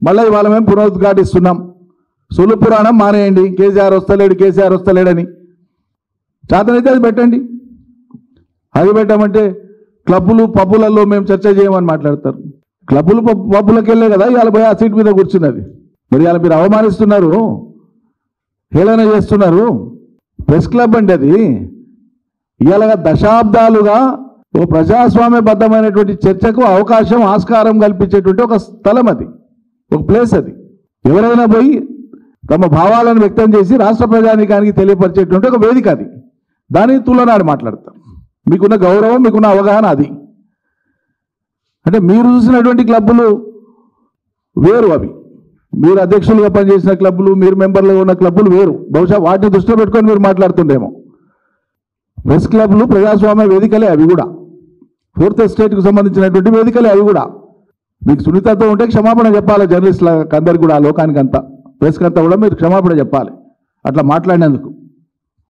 మళ్ళీ ఇవాళ మేము పునరుద్ఘాటిస్తున్నాం. సొల్లు పురాణం మానేయండి, కేసీఆర్ వస్తలేడని. చేతనైతే అది పెట్టండి. అది పెట్టామంటే క్లబ్బులు పబ్బులలో మేము చర్చ చేయమని మాట్లాడతారు. క్లబ్బులు పబ్బులకు వెళ్ళే కదా ఇవాళ పోయి ఆ సీట్ మీద కూర్చున్నది. మరి ఇవాళ మీరు అవమానిస్తున్నారు, హేళన చేస్తున్నారు. ప్రెస్ క్లబ్ అండి అది. ఇవాళ దశాబ్దాలుగా ఒక ప్రజాస్వామ్యబద్ధమైనటువంటి చర్చకు అవకాశం, ఆస్కారం కల్పించేటువంటి ఒక స్థలం అది, ఒక ప్లేస్ అది. ఎవరైనా పోయి తమ భావాలను వ్యక్తం చేసి రాష్ట్ర ప్రజానీకానికి తెలియపరిచేటువంటి ఒక వేదిక అది. దాన్ని తులనాడి మాట్లాడతారు. మీకున్న గౌరవం, మీకున్న అవగాహన అది. అంటే మీరు చూసినటువంటి క్లబ్బులు వేరు. అవి మీరు అధ్యక్షులుగా పనిచేసిన క్లబ్బులు, మీరు మెంబర్లుగా ఉన్న క్లబ్బులు వేరు. బహుశా వాటిని దృష్టిలో పెట్టుకొని మీరు మాట్లాడుతుండేమో. ప్రెస్ క్లబ్లు ప్రజాస్వామ్య వేదికలే అవి కూడా. ఫోర్త్ ఎస్టేట్కు సంబంధించినటువంటి వేదికలే అవి కూడా. మీకు సున్నితత్వం ఉంటే క్షమాపణ చెప్పాలి జర్నలిస్టులకు అందరికి కూడా, ఆ లోకానికి అంతా, ప్రెస్కి అంతా కూడా మీరు క్షమాపణ చెప్పాలి అట్లా మాట్లాడినందుకు.